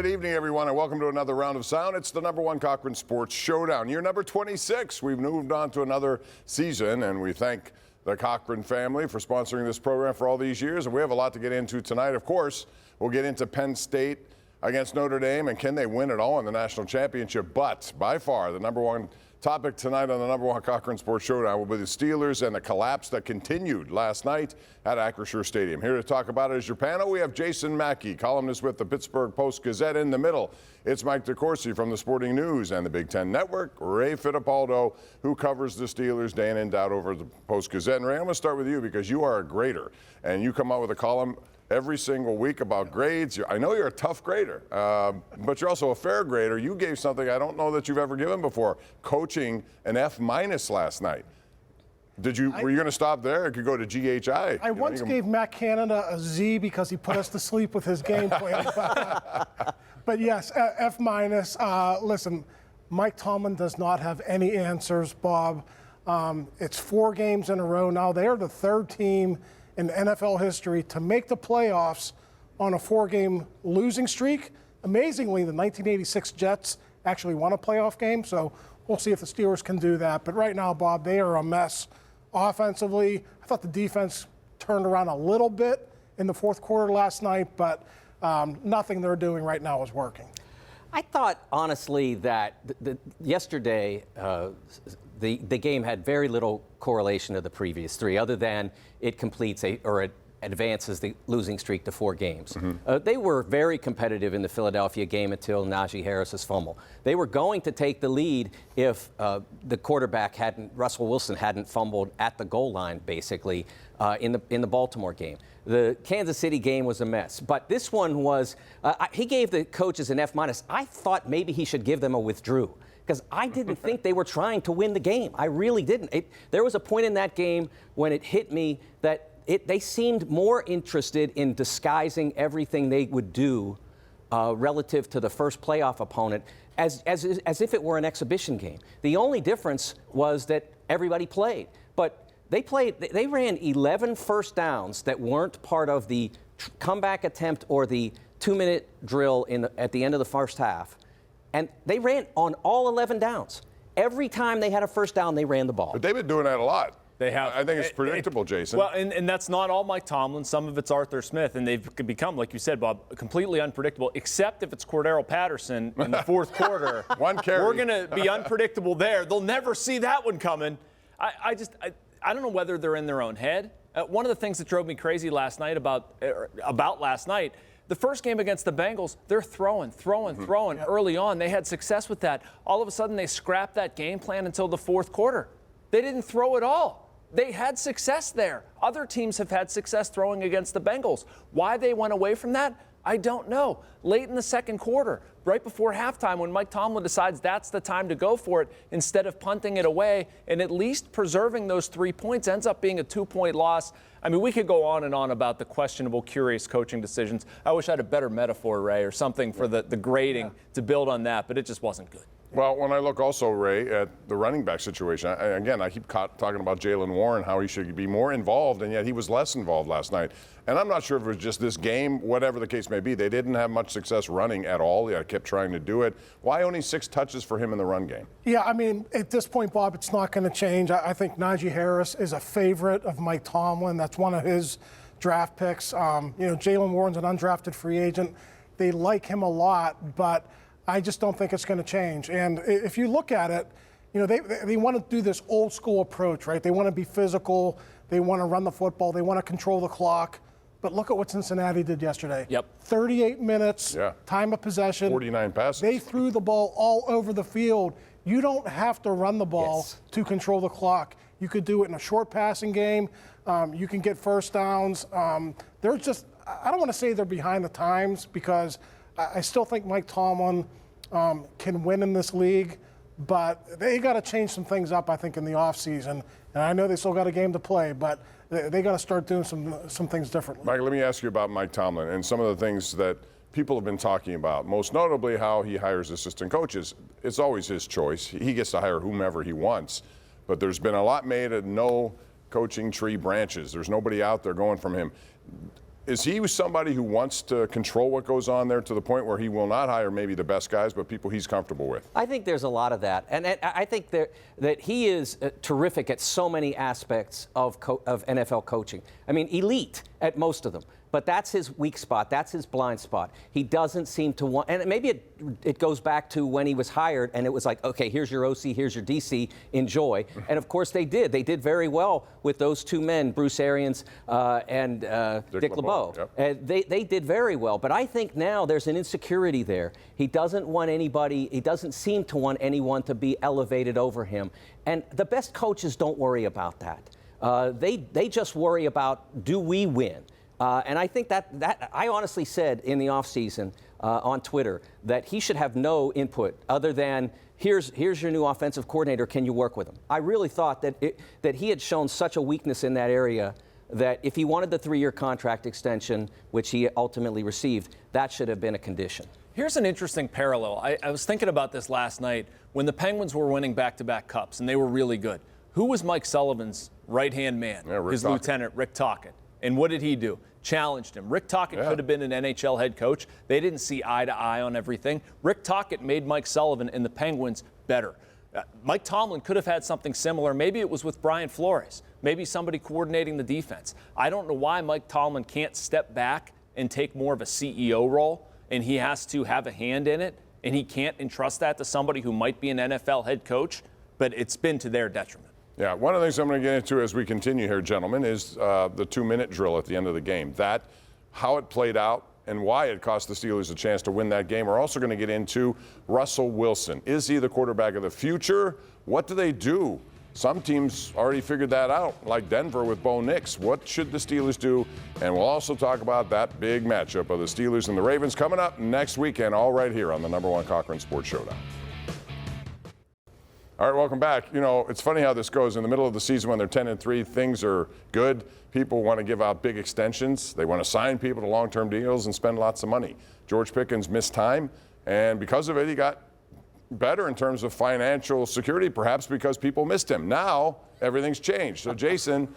good evening, everyone, and welcome to another round of sound. It's the #1 Cochran Sports Showdown, year number 26. We've moved on to another season, and we thank the Cochran family for sponsoring this program for all these years. And we have a lot to get into tonight. Of course, we'll get into Penn State against Notre Dame, and can they win it all in the national championship? But by far, the #1 topic tonight on the #1 Cochran Sports Showdown will be the Steelers and the collapse that continued last night at Acrisure Stadium. Here to talk about it is your panel. We have Jason Mackey, columnist with the Pittsburgh Post-Gazette. In the middle, it's Mike DeCourcy from the Sporting News and the Big Ten Network. Ray Fittipaldo, who covers the Steelers day in and out over the Post-Gazette. And Ray, I'm going to start with you because you are a grader, and you come out with a column every single week about grades. I know you're a tough grader, but you're also a fair grader. You gave something I don't know that you've ever given before, coaching an F- last night. Were you going to stop there? It could go to GHI. I once gave Matt Canada a Z because he put us to sleep with his game plan. But yes, F-. Listen, Mike Tomlin does not have any answers, Bob. It's 4 games in a row now. They are the 3rd team in NFL history to make the playoffs on a 4-game losing streak. Amazingly, the 1986 Jets actually won a playoff game, so we'll see if the Steelers can do that. But right now, Bob, they are a mess offensively. I thought the defense turned around a little bit in the 4th quarter last night, but nothing they're doing right now is working. I thought, honestly, that yesterday the game had very little correlation to the previous 3, other than it completes it advances the losing streak to 4 games. They were very competitive in the Philadelphia game until Najee Harris's fumble. They were going to take the lead if the quarterback Russell Wilson hadn't fumbled at the goal line, basically, in the Baltimore game. The Kansas City game was a mess, but this one was, he gave the coaches an F-. I thought maybe he should give them a withdrew, because I didn't think they were trying to win the game. I really didn't. There was a point in that game when it hit me that they seemed more interested in disguising everything they would do relative to the first playoff opponent as if it were an exhibition game. The only difference was that everybody played, but they ran 11 first downs that weren't part of the comeback attempt or the 2-minute drill at the end of the first half. And they ran on all 11 downs. Every time they had a first down, they ran the ball. But they've been doing that a lot. They have. I think it's predictable, Jason. Well, and that's not all Mike Tomlin. Some of it's Arthur Smith, and they've become, like you said, Bob, completely unpredictable, except if it's Cordero Patterson in the 4th quarter. One carry. We're going to be unpredictable there. They'll never see that one coming. I don't know whether they're in their own head. One of the things that drove me crazy last night about last night, the first game against the Bengals, they're throwing early on. They had success with that. All of a sudden, they scrapped that game plan until the 4th quarter. They didn't throw at all. They had success there. Other teams have had success throwing against the Bengals. Why they went away from that, I don't know. Late in the 2nd quarter, right before halftime, when Mike Tomlin decides that's the time to go for it, instead of punting it away and at least preserving those 3 points, ends up being a 2-point loss. I mean, we could go on and on about the questionable, curious coaching decisions. I wish I had a better metaphor, Ray, or something for the grading to build on that, but it just wasn't good. Well, when I look also, Ray, at the running back situation, I keep talking about Jaylen Warren, how he should be more involved, and yet he was less involved last night. And I'm not sure if it was just this game, whatever the case may be. They didn't have much success running at all. They kept trying to do it. Why only 6 touches for him in the run game? Yeah, I mean, at this point, Bob, it's not going to change. I think Najee Harris is a favorite of Mike Tomlin. That's one of his draft picks. Jaylen Warren's an undrafted free agent. They like him a lot, but I just don't think it's going to change. And if you look at it, they want to do this old school approach, right? They want to be physical. They want to run the football. They want to control the clock. But look at what Cincinnati did yesterday. 38 minutes, time of possession. 49 passes. They threw the ball all over the field. You don't have to run the ball to control the clock. You could do it in a short passing game. You can get first downs. They're just, I don't want to say they're behind the times, because I still think Mike Tomlin can win in this league, but they got to change some things up, I think, in the offseason. And I know they still got a game to play, but they got to start doing some things differently. Mike, let me ask you about Mike Tomlin and some of the things that people have been talking about, most notably how he hires assistant coaches. It's always his choice. He gets to hire whomever he wants, but there's been a lot made of no coaching tree branches. There's nobody out there going from him. Is he somebody who wants to control what goes on there to the point where he will not hire maybe the best guys, but people he's comfortable with? I think there's a lot of that. And I think that he is terrific at so many aspects of NFL coaching. I mean, elite at most of them. But that's his weak spot. That's his blind spot. He doesn't seem to want, and maybe it goes back to when he was hired and it was like, okay, here's your OC, here's your DC, enjoy. And of course they did. They did very well with those two men, Bruce Arians and Dick LeBeau. Yep. They did very well. But I think now there's an insecurity there. He doesn't want anybody, he doesn't seem to want anyone to be elevated over him. And the best coaches don't worry about that. They just worry about, do we win? And I think that I honestly said in the offseason on Twitter that he should have no input other than here's your new offensive coordinator. Can you work with him? I really thought that he had shown such a weakness in that area that if he wanted the 3-year contract extension, which he ultimately received, that should have been a condition. Here's an interesting parallel. I was thinking about this last night when the Penguins were winning back-to-back cups and they were really good. Who was Mike Sullivan's right-hand man? His lieutenant, Rick Tocchet. And what did he do? Challenged him. Rick Tocchet could have been an NHL head coach. They didn't see eye to eye on everything. Rick Tocchet made Mike Sullivan and the Penguins better. Mike Tomlin could have had something similar. Maybe it was with Brian Flores. Maybe somebody coordinating the defense. I don't know why Mike Tomlin can't step back and take more of a CEO role, and he has to have a hand in it, and he can't entrust that to somebody who might be an NFL head coach, but it's been to their detriment. Yeah, one of the things I'm going to get into as we continue here, gentlemen, is the 2-minute drill at the end of the game. That, how it played out and why it cost the Steelers a chance to win that game. We're also going to get into Russell Wilson. Is he the quarterback of the future? What do they do? Some teams already figured that out, like Denver with Bo Nix. What should the Steelers do? And we'll also talk about that big matchup of the Steelers and the Ravens coming up next weekend, all right here on the #1 Cochran Sports Showdown. All right, welcome back. You know, it's funny how this goes. In the middle of the season when they're 10-3, things are good. People want to give out big extensions. They want to sign people to long-term deals and spend lots of money. George Pickens missed time, and because of it, he got better in terms of financial security, perhaps because people missed him. Now, everything's changed. So, Jason,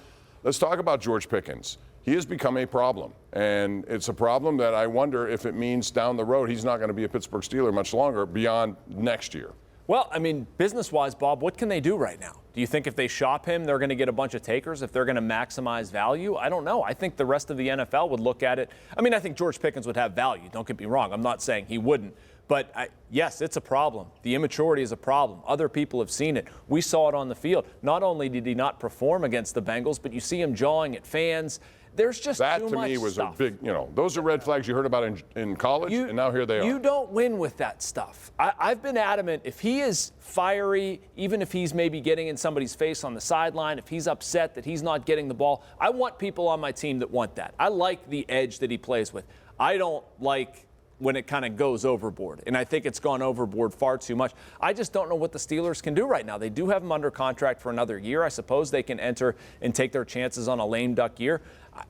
let's talk about George Pickens. He has become a problem, and it's a problem that I wonder if it means down the road he's not going to be a Pittsburgh Steeler much longer beyond next year. Well, I mean, business-wise, Bob, what can they do right now? Do you think if they shop him, they're going to get a bunch of takers, if they're going to maximize value? I don't know. I think the rest of the NFL would look at it. I mean, I think George Pickens would have value. Don't get me wrong. I'm not saying he wouldn't. But, yes, it's a problem. The immaturity is a problem. Other people have seen it. We saw it on the field. Not only did he not perform against the Bengals, but you see him jawing at fans. There's just that too to much me was stuff. a big, those are red flags you heard about in college, and now here they are. You don't win with that stuff. I've been adamant, if he is fiery, even if he's maybe getting in somebody's face on the sideline, if he's upset that he's not getting the ball, I want people on my team that want that. I like the edge that he plays with. I don't like when it kind of goes overboard, and I think it's gone overboard far too much. I just don't know what the Steelers can do right now. They do have him under contract for another year. I suppose they can enter and take their chances on a lame duck year.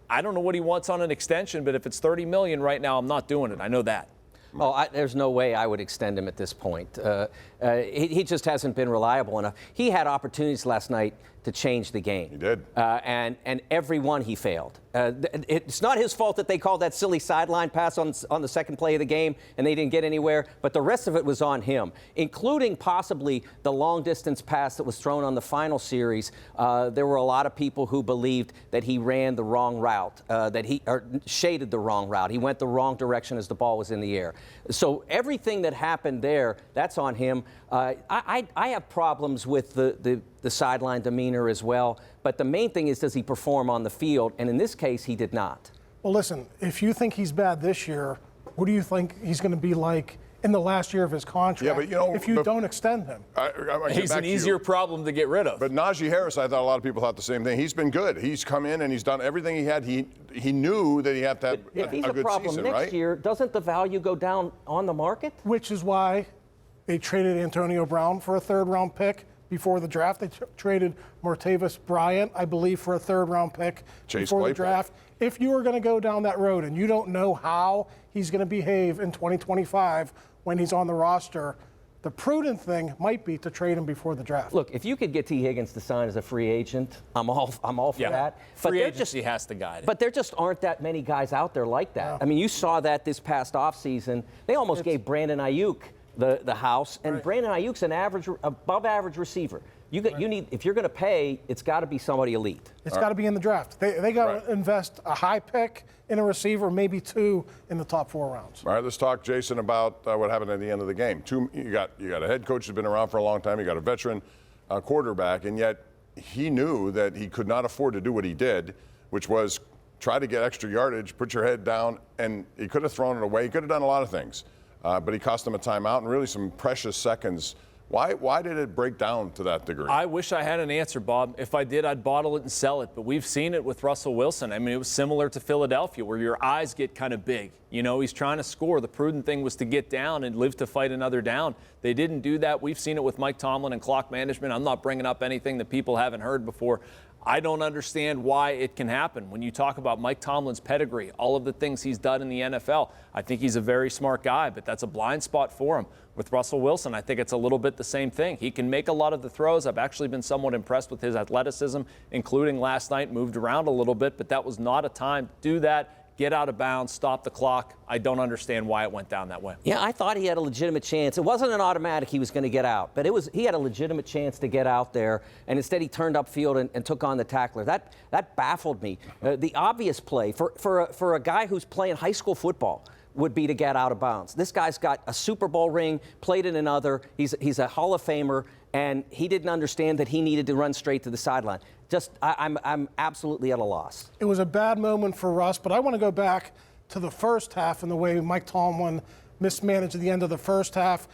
I don't know what he wants on an extension, but if it's $30 million right now, I'm not doing it. I know that. Oh, there's no way I would extend him at this point. He just hasn't been reliable enough. He had opportunities last night to change the game. He did. And every one he failed. It's not his fault that they called that silly sideline pass on the second play of the game and they didn't get anywhere, but the rest of it was on him, including possibly the long-distance pass that was thrown on the final series. There were a lot of people who believed that he ran the wrong route, that he shaded the wrong route. He went the wrong direction as the ball was in the air. So everything that happened there, that's on him. I have problems with the sideline demeanor as well, but the main thing is, does he perform on the field? And in this case, he did not. Well, listen, if you think he's bad this year, what do you think he's going to be like in the last year of his contract if you don't extend him? He's an easier problem to get rid of. But Najee Harris, I thought a lot of people thought the same thing. He's been good. He's come in and he's done everything he had. He knew that he had to have a good season, right? If he's a problem next year, doesn't the value go down on the market? Which is why they traded Antonio Brown for a third-round pick before the draft. They traded Martavis Bryant, I believe, for a third-round pick before the draft. If you are going to go down that road and you don't know how he's going to behave in 2025 when he's on the roster, The prudent thing might be to trade him before the draft. Look, if you could get T. Higgins to sign as a free agent, I'm all for that. Free agency has to guide it. But there just aren't that many guys out there like that. I mean, you saw that this past offseason. They almost gave Brandon Ayuk the house, and Brandon Ayuk's an above average receiver. You need, if you're going to pay, it's got to be somebody elite. It's got to be in the draft. They got to invest a high pick in a receiver, maybe 2 in the top 4 rounds. All right, let's talk, Jason, about what happened at the end of the game. You got a head coach who's been around for a long time. You got a veteran quarterback, and yet he knew that he could not afford to do what he did, which was try to get extra yardage, put your head down, and he could have thrown it away. He could have done a lot of things, but he cost him a timeout and really some precious seconds. Why did it break down to that degree? I wish I had an answer, Bob. If I did, I'd bottle it and sell it. But we've seen it with Russell Wilson. I mean, it was similar to Philadelphia, where your eyes get kind of big. You know, he's trying to score. The prudent thing was to get down and live to fight another down. They didn't do that. We've seen it with Mike Tomlin and clock management. I'm not bringing up anything that people haven't heard before. I don't understand why it can happen. When you talk about Mike Tomlin's pedigree, all of the things he's done in the NFL, I think he's a very smart guy, but that's a blind spot for him. With Russell Wilson, I think it's a little bit the same thing. He can make a lot of the throws. I've actually been somewhat impressed with his athleticism, including last night, moved around a little bit, but that was not a time to do that. Get out of bounds, stop the clock. I don't understand why it went down that way. Yeah, I thought he had a legitimate chance. It wasn't an automatic he was going to get out, but he had a legitimate chance to get out there, and instead he turned upfield and took on the tackler. That baffled me. The obvious play for a guy who's playing high school football would be to get out of bounds. This guy's got a Super Bowl ring, played in another. He's a Hall of Famer, and he didn't understand that he needed to run straight to the sideline. I'm absolutely at a loss. It was a bad moment for Russ, but I want to go back to the first half and the way Mike Tomlin mismanaged at the end of the first half.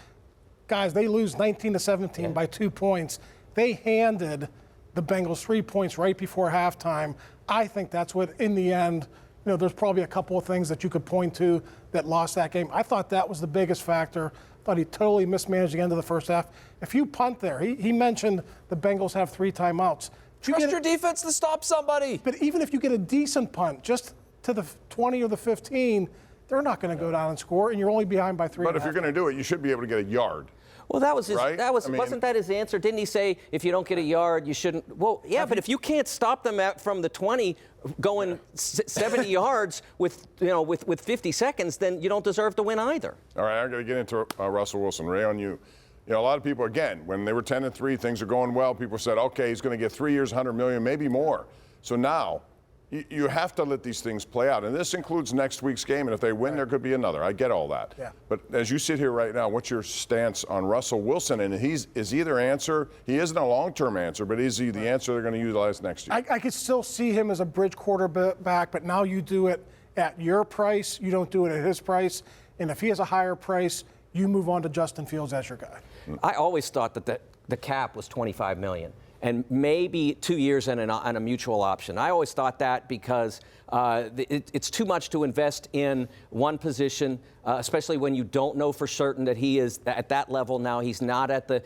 Guys, they lose 19-17 by 2 points. They handed the Bengals 3 points right before halftime. I think that's what, in the end, you know, there's probably a couple of things that you could point to that lost that game. I thought that was the biggest factor. I thought he totally mismanaged the end of the first half. If you punt there, he mentioned the Bengals have 3 timeouts. Trust your defense to stop somebody. But even if you get a decent punt, just to the 20 or the 15, they're not going to go down and score, and you're only behind by 3. But if you're going to do it, you should be able to get a yard. Well, that was his, right? Wasn't that his answer? Didn't he say if you don't get a yard, you shouldn't? Well, yeah, but if you can't stop them from the 20 going 70 yards with 50 seconds, then you don't deserve to win either. All right, I'm going to get into Russell Wilson. Ray, on you. You know, a lot of people, again, when they were 10-3, things are going well. People said, okay, he's going to get 3 years, $100 million, maybe more. So now you have to let these things play out. And this includes next week's game. And if they win, there could be another. I get all that. Yeah. But as you sit here right now, what's your stance on Russell Wilson? And is he their answer? He isn't a long-term answer, but is he the answer they're going to utilize next year? I could still see him as a bridge quarterback, but now you do it at your price. You don't do it at his price. And if he has a higher price, you move on to Justin Fields as your guy. I always thought that the cap was $25 million. And maybe 2 years and a mutual option. I always thought that because it's too much to invest in one position, especially when you don't know for certain that he is at that level now. He's not at the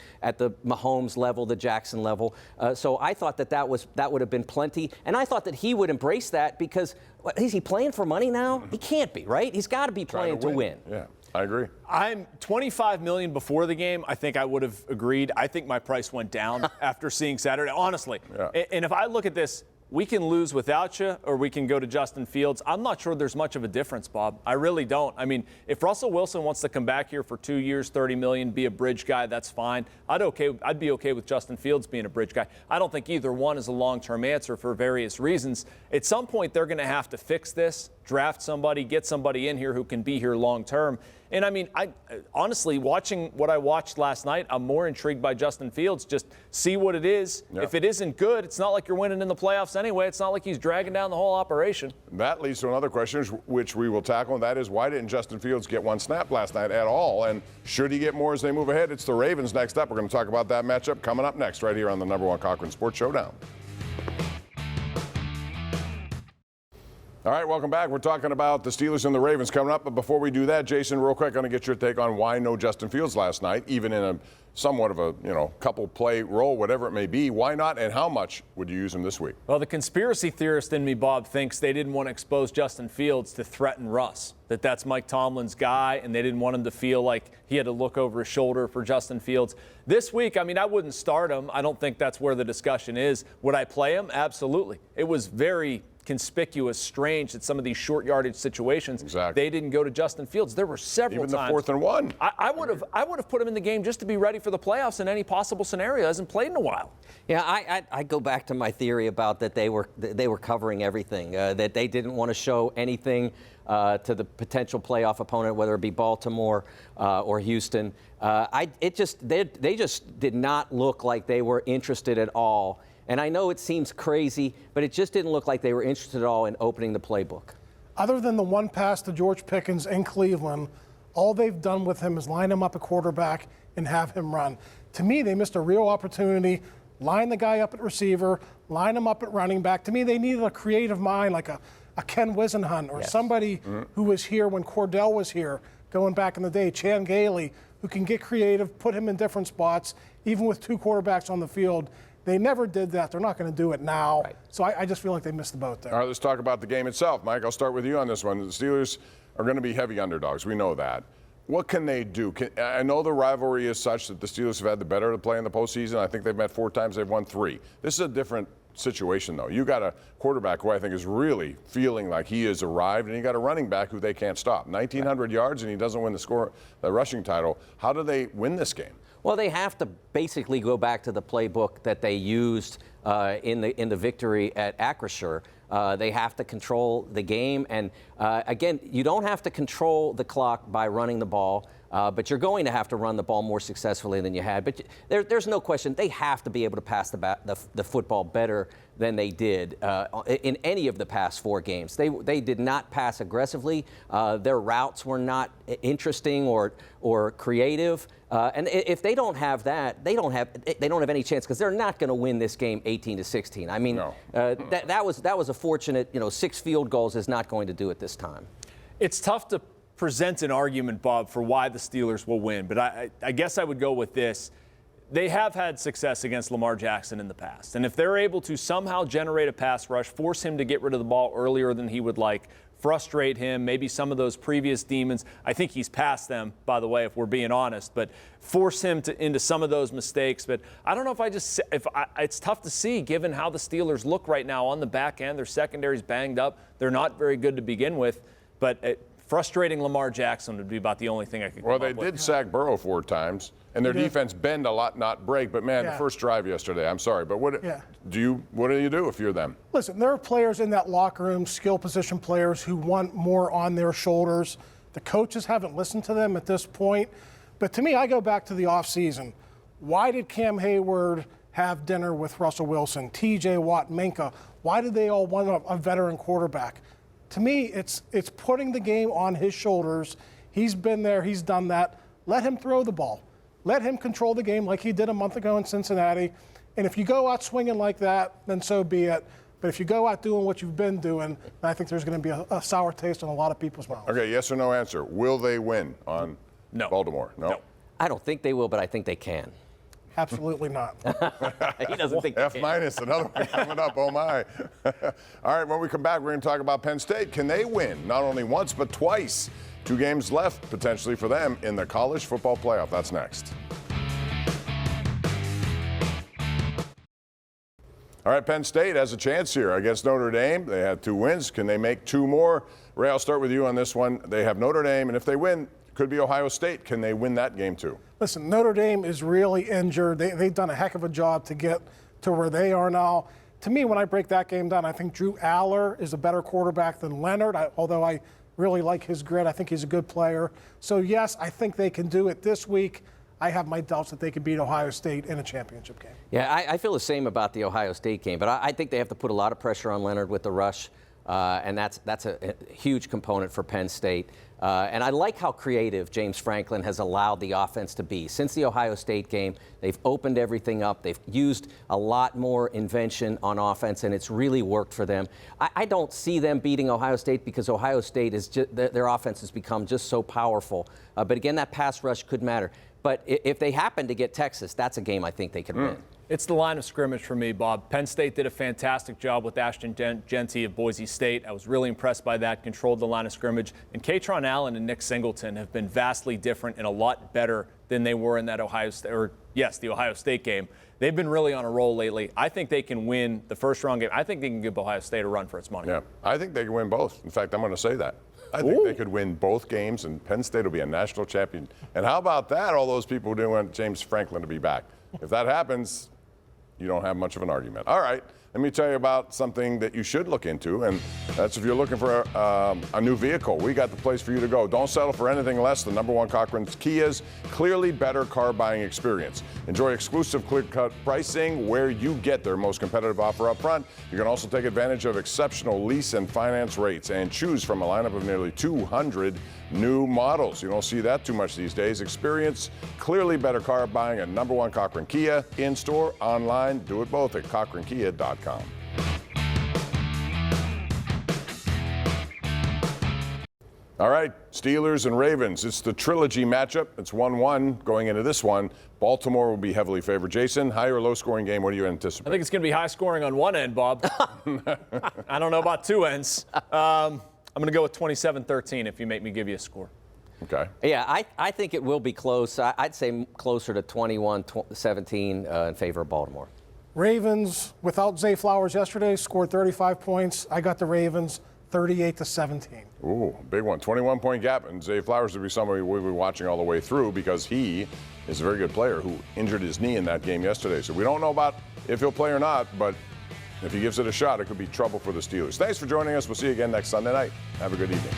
Mahomes level, the Jackson level. So I thought that would have been plenty, and I thought that he would embrace that because is he playing for money now? He can't be, right? He's got to be playing to win. Yeah. I agree. I'm $25 million before the game. I think I would have agreed. I think my price went down after seeing Saturday, honestly. Yeah. And if I look at this, we can lose without you or we can go to Justin Fields. I'm not sure there's much of a difference, Bob. I really don't. I mean, if Russell Wilson wants to come back here for 2 years, $30 million, be a bridge guy, that's fine. I'd be okay with Justin Fields being a bridge guy. I don't think either one is a long-term answer for various reasons. At some point, they're going to have to fix this, draft somebody, get somebody in here who can be here long-term. And I mean, honestly, watching what I watched last night, I'm more intrigued by Justin Fields. Just see what it is. Yeah. If it isn't good, it's not like you're winning in the playoffs anyway. It's not like he's dragging down the whole operation. That leads to another question, which we will tackle, and that is why didn't Justin Fields get one snap last night at all? And should he get more as they move ahead? It's the Ravens next up. We're going to talk about that matchup coming up next right here on the #1 Cochran Sports Showdown. All right, welcome back. We're talking about the Steelers and the Ravens coming up. But before we do that, Jason, real quick, going to get your take on why no Justin Fields last night, even in a somewhat of a, couple play role, whatever it may be. Why not, and how much would you use him this week? Well, the conspiracy theorist in me, Bob, thinks they didn't want to expose Justin Fields to threaten Russ, that's Mike Tomlin's guy, and they didn't want him to feel like he had to look over his shoulder for Justin Fields. This week, I wouldn't start him. I don't think that's where the discussion is. Would I play him? Absolutely. It was very conspicuous, strange that some of these short yardage situations, they didn't go to Justin Fields. There were several times. Even the 4th and 1. I would have put him in the game just to be ready for the playoffs in any possible scenario. Hasn't played in a while. Yeah, I go back to my theory about that they were covering everything, that they didn't want to show anything to the potential playoff opponent, whether it be Baltimore or Houston. They just did not look like they were interested at all. And I know it seems crazy, but it just didn't look like they were interested at all in opening the playbook. Other than the one pass to George Pickens in Cleveland, all they've done with him is line him up at quarterback and have him run. To me, they missed a real opportunity. Line the guy up at receiver, line him up at running back. To me, they needed a creative mind like a Ken Wisenhunt or somebody who was here when Cordell was here, going back in the day, Chan Gailey, who can get creative, put him in different spots, even with 2 quarterbacks on the field. They never did that. They're not going to do it now. Right. So I just feel like they missed the boat there. All right, let's talk about the game itself. Mike, I'll start with you on this one. The Steelers are going to be heavy underdogs. We know that. What can they do? I know the rivalry is such that the Steelers have had the better to play in the postseason. I think they've met 4 times. They've won 3. This is a different situation, though. You got a quarterback who I think is really feeling like he has arrived, and you got a running back who they can't stop. 1,900 yards, and he doesn't win the rushing title. How do they win this game? Well, they have to basically go back to the playbook that they used in the victory at Acrisure. They have to control the game. And, again, you don't have to control the clock by running the ball, but you're going to have to run the ball more successfully than you had. But there's no question they have to be able to pass the football better than they did in any of the past 4 games. They did not pass aggressively. Their routes were not interesting or creative. And if they don't have that, they don't have any chance because they're not going to win this game 18-16. I mean, no. that was a fortunate, 6 field goals is not going to do it this time. It's tough to present an argument, Bob, for why the Steelers will win, but I guess I would go with this. They have had success against Lamar Jackson in the past, and if they're able to somehow generate a pass rush, force him to get rid of the ball earlier than he would like, frustrate him, maybe some of those previous demons. I think he's past them, by the way, if we're being honest, but force him into some of those mistakes. But I don't know if it's tough to see given how the Steelers look right now on the back end. Their secondary's banged up. They're not very good to begin with, but frustrating Lamar Jackson would be about the only thing I could come up with. Well, they did sack Burrow 4 times, and their defense bend a lot, not break. But, man, the first drive yesterday, I'm sorry, but what do you do if you're them? Listen, there are players in that locker room, skill position players, who want more on their shoulders. The coaches haven't listened to them at this point. But to me, I go back to the offseason. Why did Cam Hayward have dinner with Russell Wilson, T.J. Watt, Minka? Why did they all want a veteran quarterback? To me, it's putting the game on his shoulders. He's been there. He's done that. Let him throw the ball. Let him control the game like he did a month ago in Cincinnati. And if you go out swinging like that, then so be it. But if you go out doing what you've been doing, I think there's going to be a sour taste in a lot of people's mouths. Okay, yes or no answer. Will they win on Baltimore? No. I don't think they will, but I think they can. Absolutely not. He doesn't think they F-, can. another one coming up. Oh, my. All right, when we come back, we're going to talk about Penn State. Can they win not only once but twice? 2 games left, potentially, for them in the college football playoff. That's next. All right, Penn State has a chance here against Notre Dame. They had 2 wins. Can they make 2 more? Ray, I'll start with you on this one. They have Notre Dame, and if they win, could be Ohio State. Can they win that game, too? Listen, Notre Dame is really injured. They've done a heck of a job to get to where they are now. To me, when I break that game down, I think Drew Aller is a better quarterback than Leonard, although I really like his grit. I think he's a good player. So, yes, I think they can do it this week. I have my doubts that they could beat Ohio State in a championship game. Yeah, I feel the same about the Ohio State game, but I think they have to put a lot of pressure on Leonard with the rush, and that's a huge component for Penn State. And I like how creative James Franklin has allowed the offense to be. Since the Ohio State game, they've opened everything up. They've used a lot more invention on offense, and it's really worked for them. I don't see them beating Ohio State because Ohio State is their offense has become just so powerful. But again, that pass rush could matter. But if they happen to get Texas, that's a game I think they could win. It's the line of scrimmage for me, Bob. Penn State did a fantastic job with Ashton Genty of Boise State. I was really impressed by that, controlled the line of scrimmage. And Katron Allen and Nick Singleton have been vastly different and a lot better than they were in that the Ohio State game. They've been really on a roll lately. I think they can win the first round game. I think they can give Ohio State a run for its money. Yeah, I think they can win both. In fact, I'm going to say that. I think they could win both games, and Penn State will be a national champion. And how about that, all those people who didn't want James Franklin to be back? If that happens, you don't have much of an argument. All right, let me tell you about something that you should look into, and that's if you're looking for a new vehicle. We got the place for you to go. Don't settle for anything less than #1 Cochran's Kia's clearly better car buying experience. Enjoy exclusive clear-cut pricing where you get their most competitive offer up front. You can also take advantage of exceptional lease and finance rates and choose from a lineup of nearly 200 new models. You don't see that too much these days. Experience clearly better car buying at #1 Cochran Kia, in-store, online. Do it both at cochrankia.com. All right, Steelers and Ravens. It's the trilogy matchup. It's 1-1 going into this one. Baltimore will be heavily favored. Jason, high or low scoring game? What do you anticipate? I think it's going to be high scoring on one end, Bob. I don't know about two ends. I'm going to go with 27-13 if you make me give you a score. Okay. Yeah, I think it will be close. I'd say closer to 21-17 in favor of Baltimore. Ravens, without Zay Flowers yesterday, scored 35 points. I got the Ravens 38-17. Ooh, big one. 21-point gap. And Zay Flowers would be somebody we'll be watching all the way through because he is a very good player who injured his knee in that game yesterday. So we don't know about if he'll play or not, but if he gives it a shot, it could be trouble for the Steelers. Thanks for joining us. We'll see you again next Sunday night. Have a good evening.